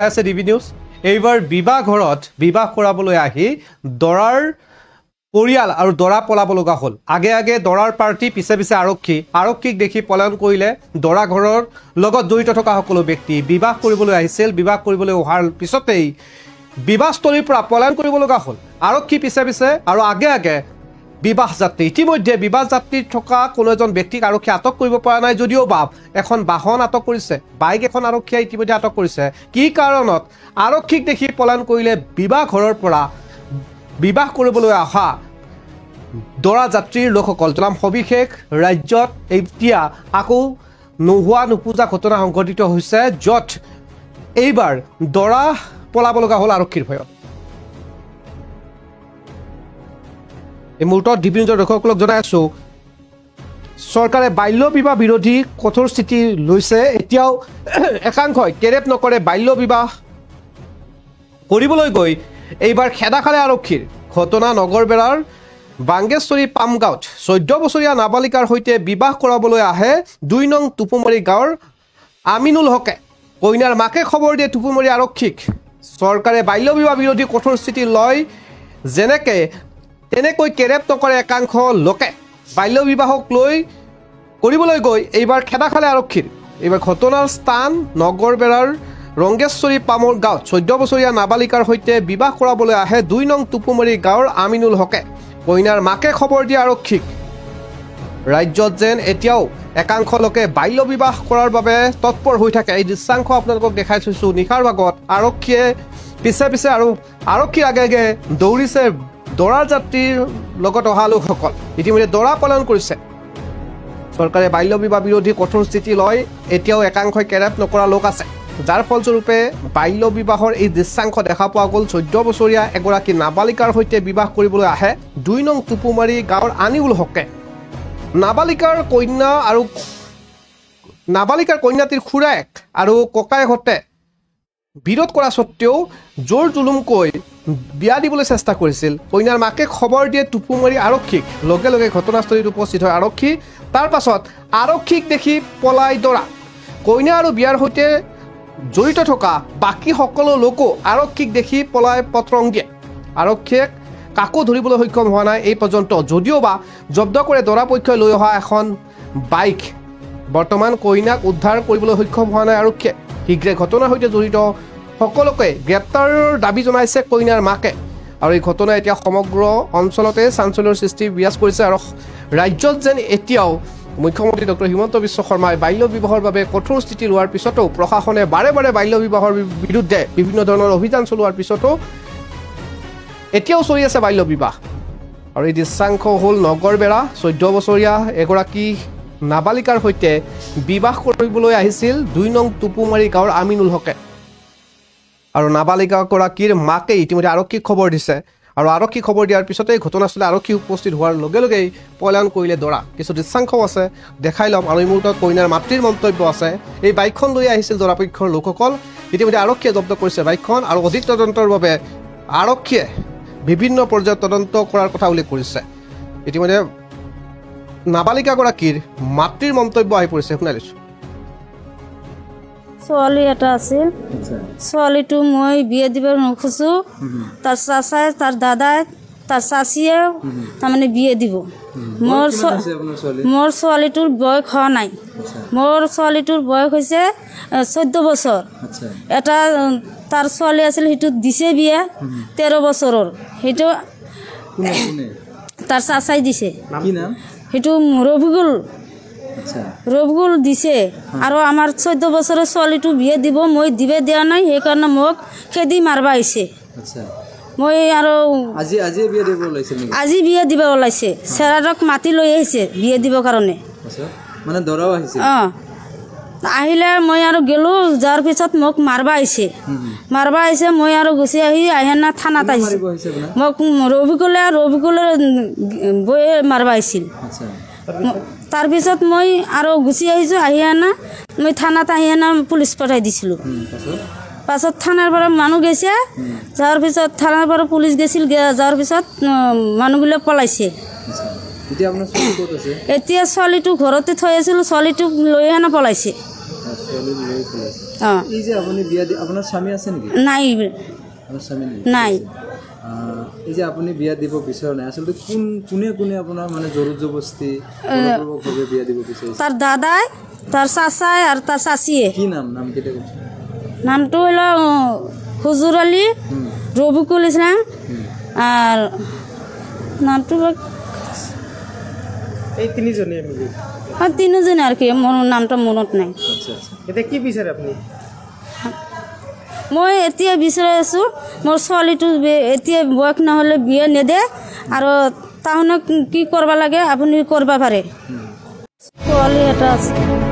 আছে DB news এইবাৰ বিবাহ ঘৰত বিবাহ কৰাবলৈ আহি দৰাৰ পৰিয়াল আৰু দৰা পলাব লগা হ'ল আগে আগে দৰাৰ পাৰ্টি পিছে পিছে আৰক্ষীক দেখি পলায়ন কৰিলে দৰা ঘৰৰ লগত জড়িত থকা সকলো ব্যক্তি বিবাহ কৰিবলৈ আহিছিল বিবাহ কৰিবলৈ অহাৰ পিছতেই বিবাহস্থলীৰ পৰা পলায়ন কৰিব লগা হ'ল আৰক্ষী পিছে পিছে আৰু আগে আগে বিবাহ যাত্ৰী ইতিমধ্যে বিবাহ যাত্ৰীত থকা কোনো এজন ব্যক্তিক আৰক্ষী আটক কৰিব পৰা নাই যদিও এখন বাহন আটক কৰিছে বাইক এখন আৰক্ষীয়ে ইতিমধ্যে আটক কৰিছে কি কাৰণত আৰক্ষীক দেখি পলায়ন কৰিলে বিবাহ ঘৰৰ পৰা বিবাহ কৰিবলৈ অহা দৰা যাত্ৰীৰ লোকসকল জনাম সবিশেষ ৰাজ্যত এতিয়া আকৌ নোহোৱা নোপোজা ঘটনা সংঘটিত হৈছে য'ত এইবাৰ দৰা পলাব লগা হ'ল আৰক্ষীৰ ভয়ত এই মুহূৰ্তত ডিবি নিউজৰ দৰ্শকসকলক জনাই আছো চৰকাৰে বাল্য বিবাহ বিৰোধী কঠোৰ স্থিতি লৈছে এতিয়াও একাংশই কেৰেপ নকৰে বাল্য বিবাহ কৰিবলৈ গৈ এইবাৰ খেদা খালে আৰক্ষীৰ ঘটনা নগৰবেৰাৰ বাংগেশ্বৰী পামগাঁৱত 14 বছৰীয়া নাবালিকাৰ সৈতে বিবাহ কৰাবলৈ আহে 2 নং টুপুমাৰী গাঁৱৰ আমিনুল হকে কইনাৰ মাকে খবৰ দিয়ে টুপুমাৰী আৰক্ষীক চৰকাৰে বাল্য বিবাহ বিৰোধী কঠোৰ স্থিতি লয় তেনেকৈ কেৰেপ নকৰে একাংশ লোকে বাল্য বিবাহক লৈ কৰিবলৈ গৈ এইবাৰ খেদা খালে আৰক্ষীৰ এইবাৰ ঘটনাৰ স্থান নগৰবেৰাৰ ৰংগেশ্বৰী পামৰ গাঁৱত 14 বছৰীয়া নাবালিকাৰ সৈতে বিবাহ কৰাবলৈ আহে 2 নং টুপুমাৰী গাঁৱৰ আমিনুল হকে কইনাৰ মাকে খবৰ দিয়ে আৰক্ষীক ৰাজ্যত যেন এতিয়াও একাংশ লোকে বাল্য বিবাহ কৰাৰ বাবে তৎপৰ হৈ থাকে এই দৃশ্যাংশ আপোনালোকক দেখাই থৈছোঁ নিশাৰ ভাগত আৰক্ষীয়ে পিছে পিছে আৰু আৰক্ষীৰ আগে আগে দৌৰিছে দৰা যাত্ৰীৰ লগত অহা লোকসকল ইতিমধ্যে দৰা পলায়ন কৰিছে চৰকাৰে বাল্য বিবাহ বিৰোধী কঠোৰ স্থিতি লয় এতিয়াও একাংশই কেৰেপ নকৰা লোক আছে যাৰ ফলস্বৰূপে বাল্য বিবাহৰ এই দৃশ্যাংশ দেখা পোৱা গ'ল 14 বছৰীয়া এগৰাকী নাবালিকাৰ সৈতে বিবাহ কৰিবলৈ আহে 2 নং টুপুমাৰী গাঁৱৰ আনিউল হকে নাবালিকাৰ কন্যাটিৰ খুৰায়েক আৰু ককায়েকহঁতে বিৰোধ কৰা স্বত্তেও জোৰ জুলুমকৈ বিয়া দিবলৈ চেষ্টা কৰিছিল কইনাৰ মাকে খবৰ দিয়ে টুপুমাৰী আৰক্ষীক লগে লগে ঘটনাস্থলীত উপস্থিত হয় আৰক্ষী তাৰ পাছত আৰক্ষীক দেখি পলাই দৰা কইনা আৰু বিয়াৰ সৈতে জড়িত থকা বাকী সকলো লোকো আৰক্ষীক দেখি পলাই পত্ৰং দিয়ে আৰক্ষীয়ে কাকো ধৰিবলৈ সক্ষম হোৱা নাই এই পৰ্যন্ত যদিওবা জব্দ কৰে দৰা পক্ষই লৈ অহা এখন বাইক বৰ্তমান কইনাক উদ্ধাৰ কৰিবলৈ সক্ষম হোৱা নাই আৰক্ষীয়ে শীঘ্ৰে ঘটনাৰ সৈতে জড়িত সকলোকে গ্ৰেপ্তাৰৰ দাবী জনাইছে কইনাৰ মাকে আৰু এই ঘটনা এতিয়া সমগ্ৰ অঞ্চলতে চাঞ্চল্যৰ সৃষ্টি বিৰাজ কৰিছে আৰু ৰাজ্যত যেন এতিয়াও মুখ্যমন্ত্ৰী ডক্টৰ হিমন্ত বিশ্ব শৰ্মাই বাল্য বিবাহৰ বাবে কঠোৰ স্থিতি লোৱাৰ পিছতো প্ৰশাসনে বাৰে বাৰে বাল্য বিবাহৰ বিৰুদ্ধে বিভিন্ন ধৰণৰ অভিযান চলোৱাৰ পিছতো এতিয়াও চলি আছে বাল্য বিবাহ আৰু এই দৃশ্যাংশ হ'ল নগৰবেৰা 14 বছৰীয়া এগৰাকী নাবালিকাৰ সৈতে বিবাহ কৰিবলৈ আহিছিল 2 নং টুপুমাৰী গাঁৱৰ আমিনুল হকে আৰু নাবালিকাগৰাকীৰ মাকে ইতিমধ্যে আৰক্ষীক খবৰ দিছে আৰু আৰক্ষী খবৰ দিয়াৰ পিছতেই ঘটনাস্থলীত আৰক্ষী উপস্থিত হোৱাৰ লগে লগেই পলায়ন কৰিলে দৰা কিছু দৃশ্যাংশও আছে দেখাই ল'ম আৰু এই মুহূৰ্তত কইনাৰ মাতৃৰ মন্তব্য আছে এই বাইকখন লৈ আহিছিল দৰাপক্ষৰ লোকসকল ইতিমধ্যে আৰক্ষীয়ে জব্দ কৰিছে বাইকখন আৰু অধিক তদন্তৰ বাবে আৰক্ষীয়ে বিভিন্ন পৰ্যায়ত তদন্ত কৰাৰ কথা উল্লেখ কৰিছে ইতিমধ্যে নাবালিকাগৰাকীৰ মাতৃৰ মন্তব্য আহি পৰিছে শুনাই লৈছোঁ ছোৱালী এটা আছিল ছোৱালীটো মই বিয়া দিব নোখোজো তাৰ চাচাই তাৰ দাদাই তাৰ চাচিয়ে তাৰমানে বিয়া দিব মোৰ ছোৱালীটোৰ বয়স হোৱা নাই মোৰ ছোৱালীটোৰ বয়স হৈছে 14 বছৰ এটা তাৰ ছোৱালী আছিল সেইটো দিছে বিয়া 13 বছৰৰ সেইটো তাৰ চাচাই দিছে সেইটো ৰবিগুল দিছে আৰু আমাৰ 14 বছৰৰ ছোৱালীটো বিয়া দিব মই দিবে দিয়া নাই সেইকাৰণে মোক খেদি মাৰবা আহিছে মই আৰু আজি বিয়া দিব ওলাইছে চেৰাৰক মাতি লৈ আহিছে বিয়া দিব কাৰণে মানে দৰাও আহিছে আহিলে মই আৰু গেলো যাৰ পিছত মোক মাৰবা আহিছে মই আৰু গুচি আহি না থানাত আহিছে মোক ৰবিকুলৰ বয়ে মাৰবা আহিছিল তাৰ পিছত মই আৰু গুচি আহিছোঁ আহি না মই থানাত আহি না পুলিচ পঠাই দিছিলোঁ পাছত থানাৰ পৰা মানুহ গৈছে যাৰ পিছত থানাৰ পৰা পুলিচ গৈছিল যাৰ পিছত মানুহবিলাক পলাইছে এতিয়া ছোৱালীটো ঘৰতে থৈ আছিল ছোৱালীটোক লৈ আনা পলাইছে অঁ এই যে আপুনি বিয়া দি আপোনাৰ স্বামী আছে নেকি নাই আপোনাৰ স্বামী নেকি নাই এই যে আপুনি বিয়া দিব বিচৰা নাই আচলতে কোনে কোনে আপোনাৰ মানে জোৰ জবস্তি বলপূৰ্বকভাৱে বিয়া দিব বিচাৰিছে তাৰ দাদাই তাৰ চাচাই আৰু তাৰ চাচিয়ে কি নাম কেইটা কৈছে নামটো হল হুজুৰ আলী ৰবিকুল ইসলাম আৰ নামটো এই তিনিজনে মিলি তিনিজনে আৰ কি মোৰ নামটা মনত নাই আচ্ছা আচ্ছা এতিয়া কি বিচাৰে আপুনি মই এতিয়া বিচাৰি আছো মোৰ ছোৱালীটো এতিয়া বয়স নহ'লে বিয়া নেদে আৰু তাহনক কি কৰিব লাগে আপুনি কৰিব পাৰে ছোৱালী এটা আছে